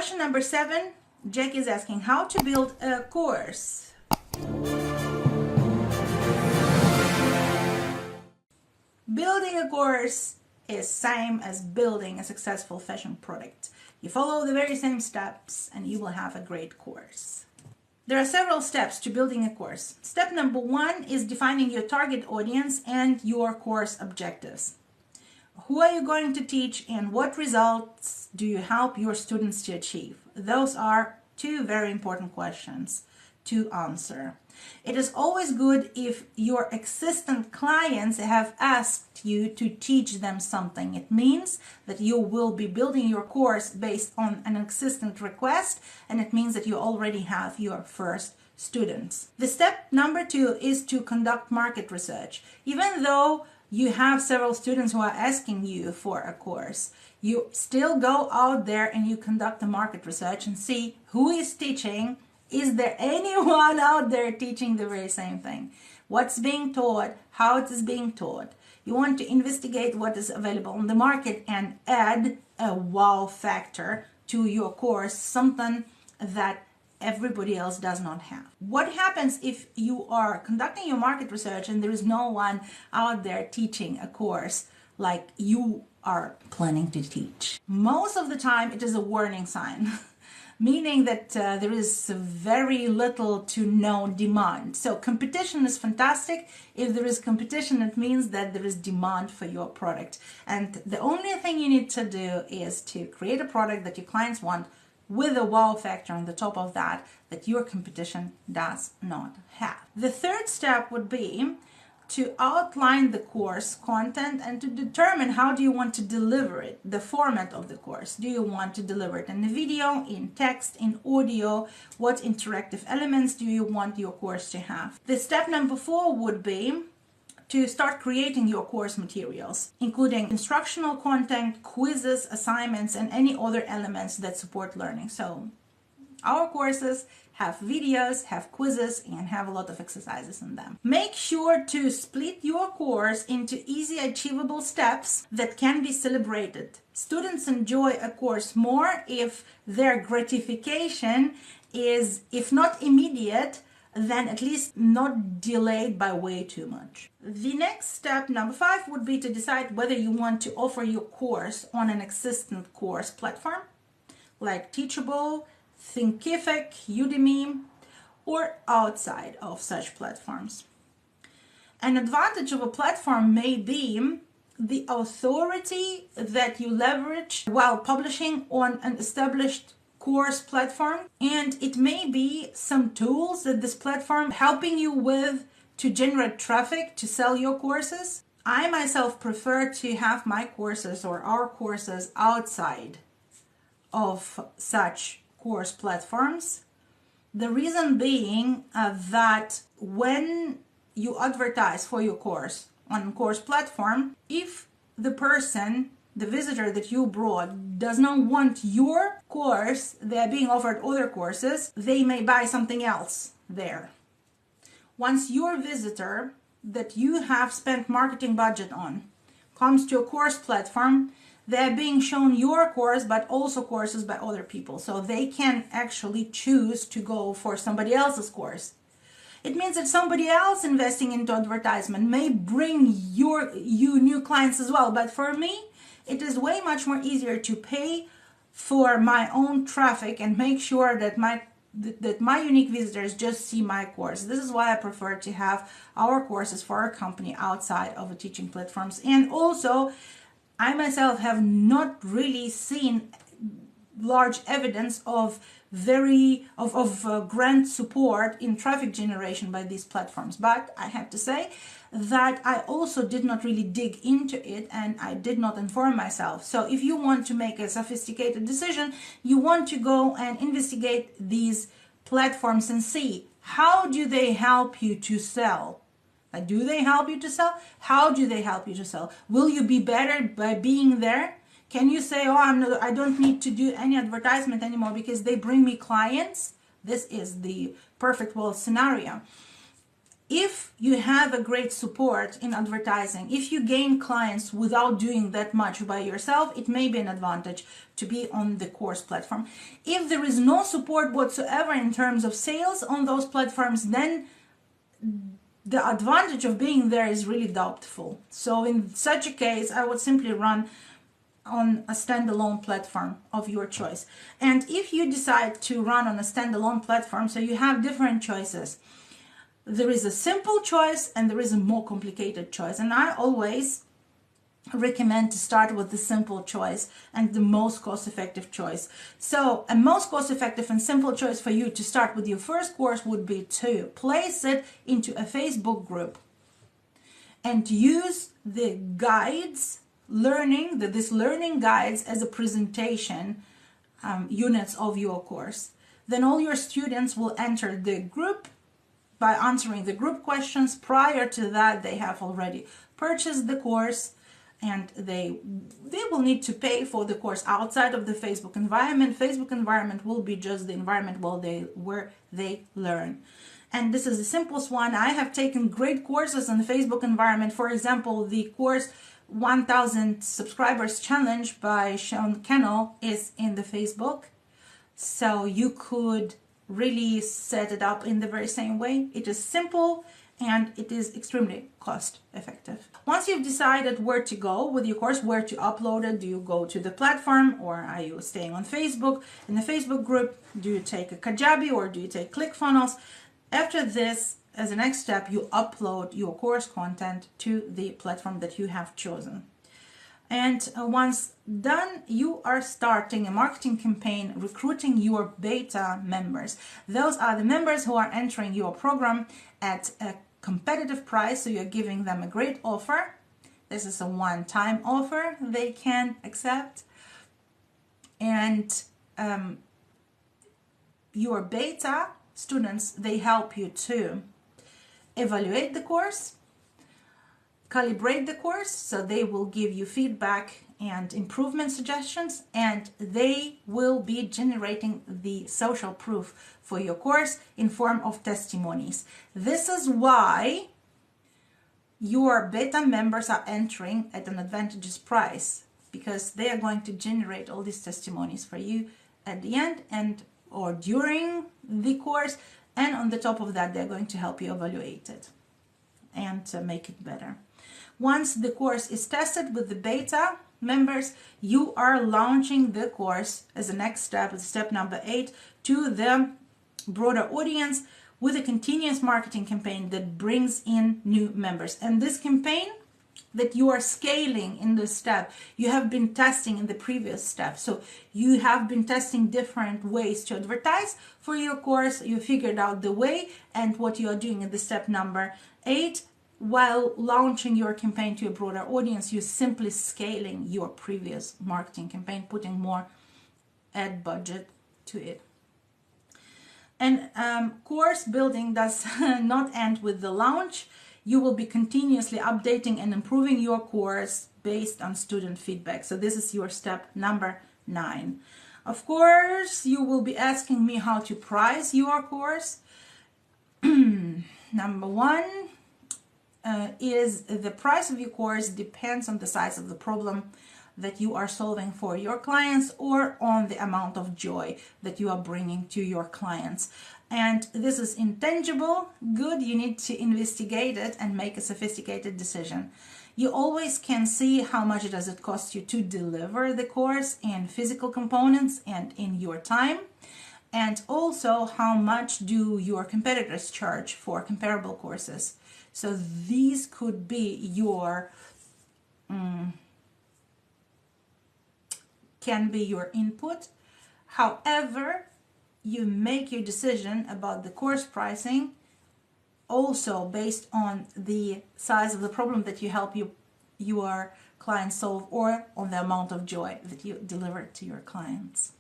Question number 7, Jack is asking how to build a course. Building a course is same as building a successful fashion product. You follow the very same steps and you will have a great course. There are several steps to building a course. Step number 1 is defining your target audience and your course objectives. Who are you going to teach and what results do you help your students to achieve? Those are 2 very important questions to answer. It is always good if your existing clients have asked you to teach them something. It means that you will be building your course based on an existing request, and it means that you already have your first students. The step number 2 is to conduct market research. Even though you have several students who are asking you for a course, you still go out there and you conduct the market research and see who is teaching. Is there anyone out there teaching the very same thing? What's being taught, how it is being taught. You want to investigate what is available on the market and add a wow factor to your course, something that everybody else does not have. What happens if you are conducting your market research and there is no one out there teaching a course like you are planning to teach? Most of the time it is a warning sign, meaning that there is very little to no demand. So competition is fantastic. If there is competition, it means that there is demand for your product. And the only thing you need to do is to create a product that your clients want with a wow factor on the top of that your competition does not have. The third step would be to outline the course content and to determine how do you want to deliver it, the format of the course. Do you want to deliver it in a video, in text, in audio? What interactive elements do you want your course to have? The step number 4 would be to start creating your course materials, including instructional content, quizzes, assignments, and any other elements that support learning. So our courses have videos, have quizzes, and have a lot of exercises in them. Make sure to split your course into easy achievable steps that can be celebrated. Students enjoy a course more if their gratification is, if not immediate, then at least not delayed by way too much. The next step, number 5, would be to decide whether you want to offer your course on an existing course platform like Teachable, Thinkific, Udemy, or outside of such platforms. An advantage of a platform may be the authority that you leverage while publishing on an established course platform, and it may be some tools that this platform helping you with to generate traffic to sell your courses. I myself prefer to have my courses or our courses outside of such course platforms. The reason being that when you advertise for your course on a course platform, if the person, the visitor that you brought, does not want your course, they're being offered other courses, they may buy something else there. Once your visitor that you have spent marketing budget on comes to a course platform, they're being shown your course, but also courses by other people. So they can actually choose to go for somebody else's course. It means that somebody else investing into advertisement may bring you new clients as well. But for me, it is way much more easier to pay for my own traffic and make sure that my unique visitors just see my course. This is why I prefer to have our courses for our company outside of the teaching platforms. And also, I myself have not really seen large evidence of grant support in traffic generation by these platforms. But I have to say that I also did not really dig into it and I did not inform myself. So if you want to make a sophisticated decision, you want to go and investigate these platforms and see how do they help you to sell. Do they help you to sell? How do they help you to sell? Will you be better by being there? Can you say, oh, I don't need to do any advertisement anymore because they bring me clients? This is the perfect world scenario. If you have a great support in advertising, if you gain clients without doing that much by yourself, it may be an advantage to be on the course platform. If there is no support whatsoever in terms of sales on those platforms, then the advantage of being there is really doubtful. So in such a case, I would simply run on a standalone platform of your choice. And if you decide to run on a standalone platform, so you have different choices. There is a simple choice and there is a more complicated choice. And I always recommend to start with the simple choice and the most cost-effective choice. So a most cost-effective and simple choice for you to start with your first course would be to place it into a Facebook group and use the guides, this learning guides as a presentation units of your course. Then all your students will enter the group by answering the group questions. Prior to that, they have already purchased the course, and they will need to pay for the course outside of the Facebook environment. Facebook environment will be just the environment where they learn. And this is the simplest one. I have taken great courses in the Facebook environment. For example, the course 1000 Subscribers Challenge by Sean Kennel is in the Facebook. So you could really set it up in the very same way. It is simple and it is extremely cost effective. Once you've decided where to go with your course, where to upload it, do you go to the platform or are you staying on Facebook? In the Facebook group, do you take a Kajabi or do you take ClickFunnels? After this, as a next step, you upload your course content to the platform that you have chosen. And once done, you are starting a marketing campaign recruiting your beta members. Those are the members who are entering your program at a competitive price, so you're giving them a great offer. This is a one-time offer they can accept. And your beta students, they help you to evaluate the course, calibrate the course, so they will give you feedback and improvement suggestions, and they will be generating the social proof for your course in form of testimonies. This is why your beta members are entering at an advantageous price, because they are going to generate all these testimonies for you at the end and or during the course, and on the top of that they're going to help you evaluate it and make it better. Once the course is tested with the beta members, you are launching the course as a next step, as step number 8, to the broader audience with a continuous marketing campaign that brings in new members. And this campaign that you are scaling in this step, you have been testing in the previous step. So you have been testing different ways to advertise for your course. You figured out the way, and what you are doing in the step number 8, while launching your campaign to a broader audience, you're simply scaling your previous marketing campaign, putting more ad budget to it. And course building does not end with the launch. You will be continuously updating and improving your course based on student feedback. So this is your step number 9. Of course, you will be asking me how to price your course. Number 1, is the price of your course depends on the size of the problem that you are solving for your clients, or on the amount of joy that you are bringing to your clients. And this is intangible good. You need to investigate it and make a sophisticated decision. You always can see how much does it cost you to deliver the course in physical components and in your time, and also how much do your competitors charge for comparable courses. So these could be your can be your input. However, you make your decision about the course pricing also based on the size of the problem that you help your clients solve, or on the amount of joy that you deliver to your clients.